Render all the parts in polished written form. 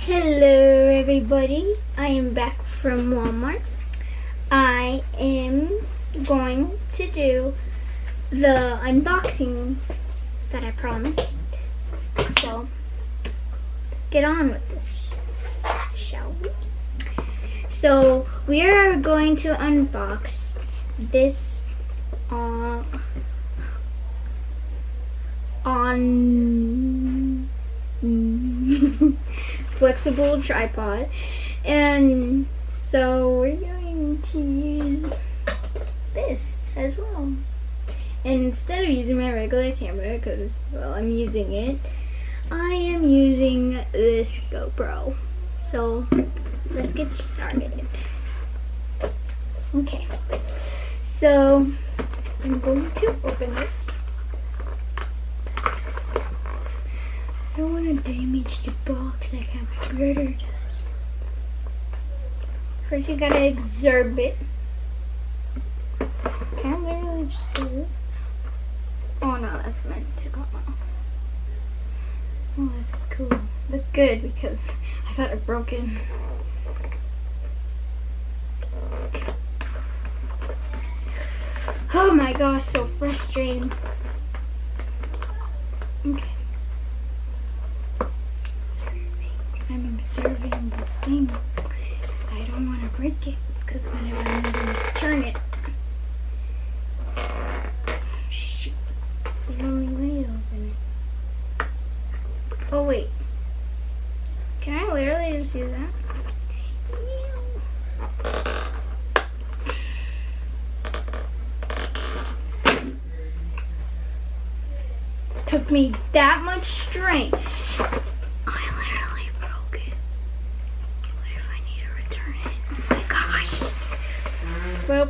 Hello everybody, I am back from Walmart. I am going to do the unboxing that I promised. So, let's get on with this, shall we? So, we are going to unbox this on flexible tripod, and so we're going to use this as well. And instead of using my regular camera, because well, I'm using it, I am using this GoPro. So let's get started. Okay, so I'm going to open this. I don't want to damage the box like how my brother does. First you gotta exurb it. Can I literally just do this? Oh no, that's meant to come off. Oh, that's cool. That's good because I thought it broke it. Oh my gosh, so frustrating. Okay. I'm observing the thing because I don't want to break it because whenever I'm going to turn it. Shoot. It's the only way to open it. Oh wait. Can I literally just do that? Took me that much strength. I literally broke it. What if I need to return it? Oh my gosh. Well,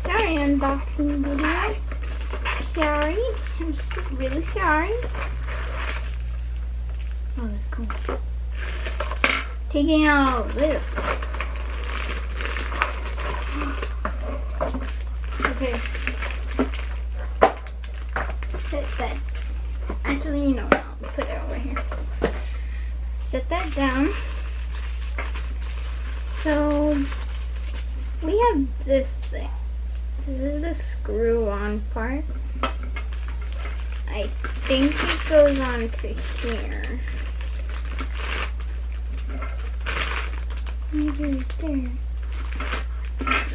sorry unboxing video. Sorry. I'm really sorry. Oh, that's cool. Taking out all of this. Okay. Set that. Actually, you know what? I'll put it over here. Set that down. So, we have this thing. This is the screw-on part. I think it goes on to here. Maybe right there.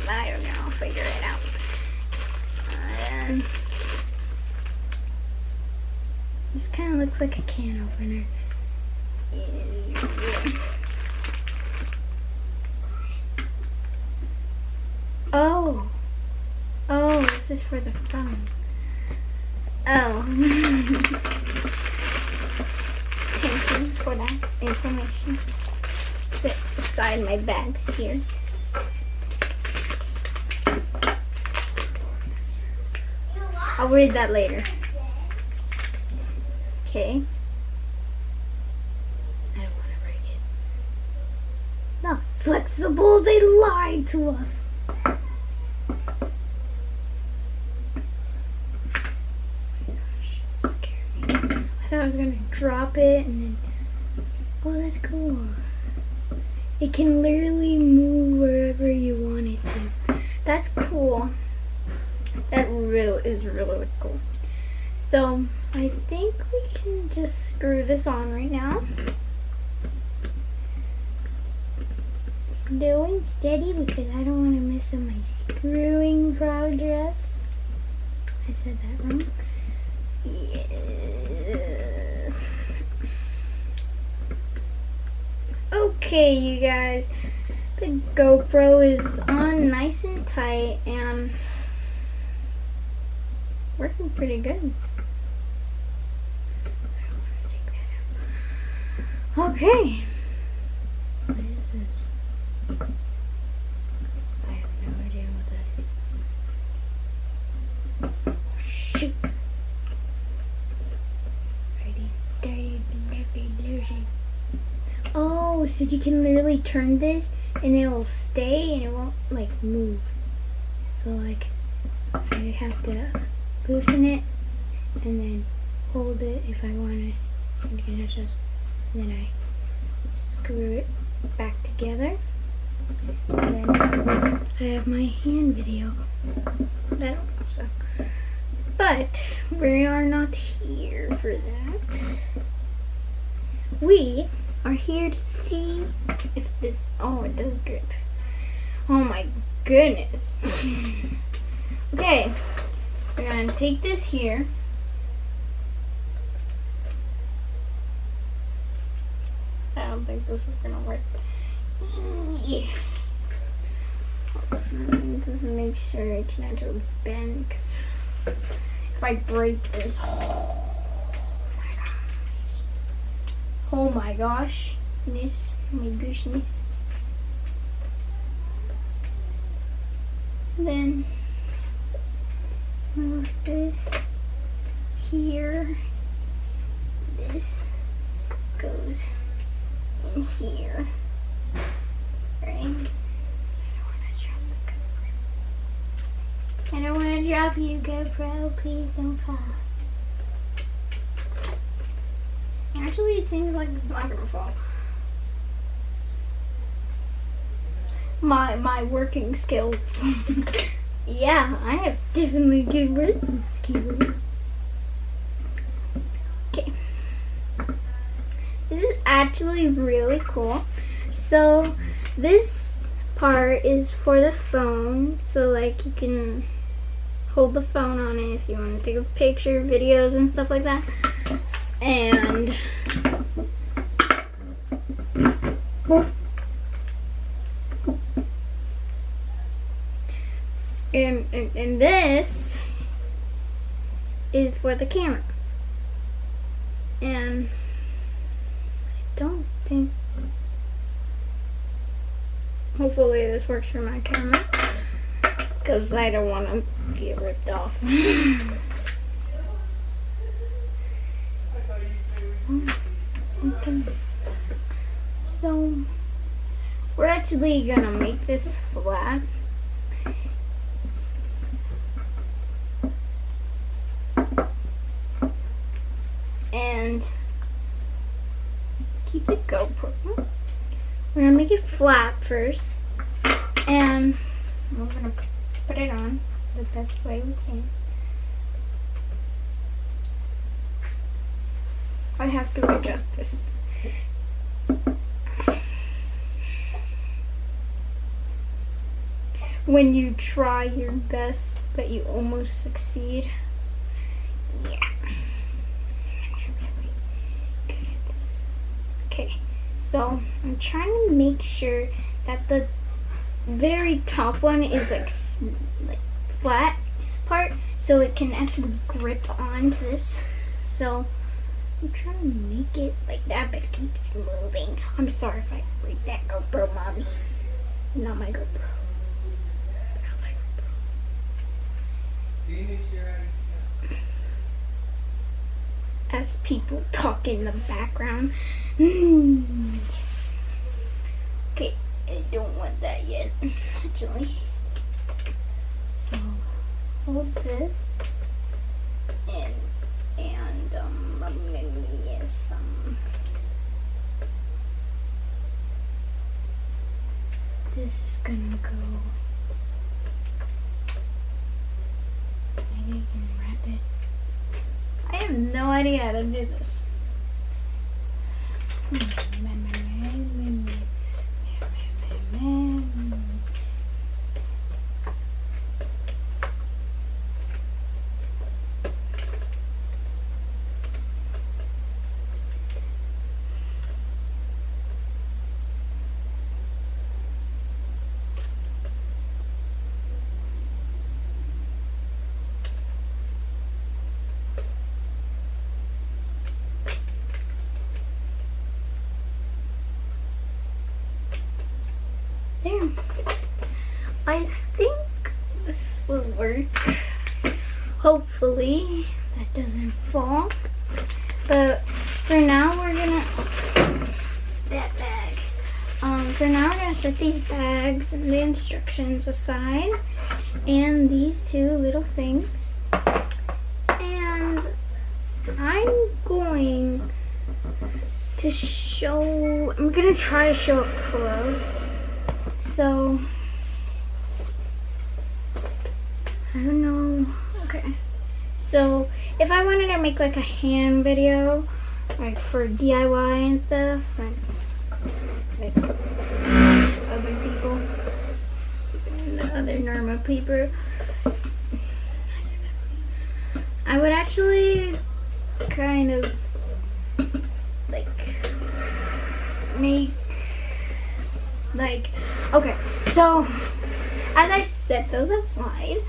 I don't know. I'll figure it out. This kind of looks like a can opener. Oh. Oh, this is for the phone. Oh. Thank you for that information. Sit beside my bags here. I'll read that later. Okay. I don't want to break it. Not flexible. They lied to us. Scary. I thought I was gonna drop it and then. Oh, that's cool. It can literally move wherever you want it to. That's cool. That is really cool. So I think we can just screw this on right now. Slow and steady because I don't want to mess up my screwing progress. I said that wrong. Yes. Okay, you guys. The GoPro is on nice and tight and working pretty good. Okay. What is this? I have no idea what that is. Shoot. Oh, so you can literally turn this and it will stay and it won't like move. So like I have to loosen it and then hold it if I want it. And then I screw it back together. And then I have my hand video. That also. But we are not here for that. We are here to see if this, oh, it does grip. Oh my goodness. Okay, we're gonna take this here. I don't think this is gonna work. Yeah. Just make sure it can actually bend, because if I break this, oh my gosh, this, my gooshness. Then move this here. This goes in here. Right? I don't want to drop you, GoPro. Please don't fall. Actually, it seems like it's not gonna fall. My working skills. Yeah, I have definitely good working skills. Okay. This is actually really cool. So this part is for the phone. So like you can hold the phone on it if you want to take a picture, videos and stuff like that. And and this is for the camera. And I don't think, hopefully this works for my camera, because I don't want to get ripped off. Okay. So we're actually gonna make this flat. And keep the GoPro. We're gonna make it flat first, and we're gonna put it on the best way we can. I have to adjust this. When you try your best, but you almost succeed. Yeah. Okay, so I'm trying to make sure that the very top one is like flat part, so it can actually grip onto this. So I'm trying to make it like that, but it keeps moving. I'm sorry if I break that GoPro, mommy. Not my GoPro. Not my GoPro. As people talk in the background. Yes. Okay, I don't want that yet, actually. So hold this and yes, this is gonna go. Maybe you can wrap it. I have no idea how to do this. There. I think this will work. Hopefully that doesn't fall. But for now we're gonna that bag. For now we're gonna set these bags and the instructions aside, and these two little things. And I'm going to show I'm gonna try to show up close. So, I don't know. Okay. So, if I wanted to make like a hand video, like for DIY and stuff, like other people, other normal people, I would actually kind of like make like, okay, so as I set those aside,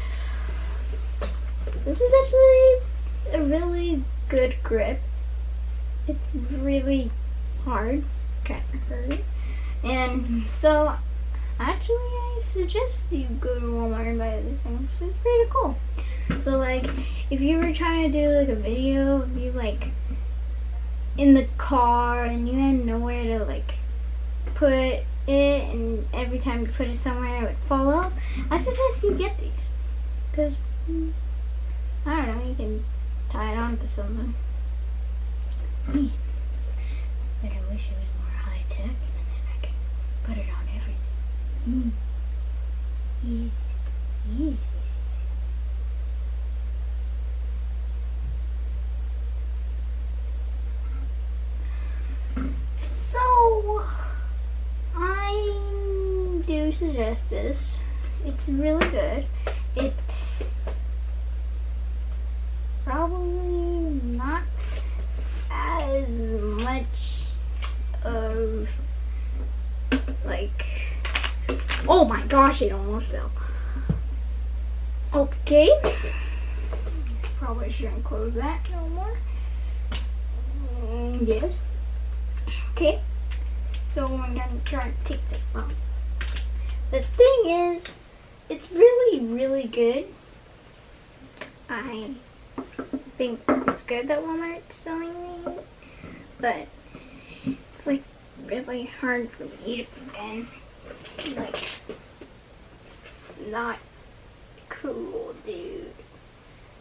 this is actually a really good grip. It's really hard, kind of hurt, and so actually I suggest you go to Walmart and buy these things. It's pretty cool. So like, if you were trying to do like a video of you like in the car and you had nowhere to like put it, and every time you put it somewhere it would fall out, I suggest you get these, because I don't know, you can tie it on to something. But I wish it was more high tech, and then I could put it on everything. Yes. So, I do suggest this. It's really good. It probably not as much of like, oh my gosh, it almost fell. Okay, probably shouldn't close that no more. Yes. Okay, so I'm gonna try to take this off. The thing is, it's really good. I think it's good that Walmart's selling these, but it's like really hard for me to and like not cool, dude.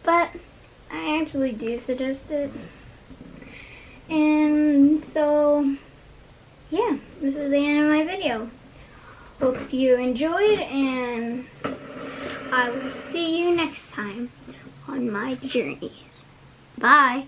But I actually do suggest it. And so, yeah, this is the end of my video. Hope you enjoyed, and I will see you next time on my journeys. Bye.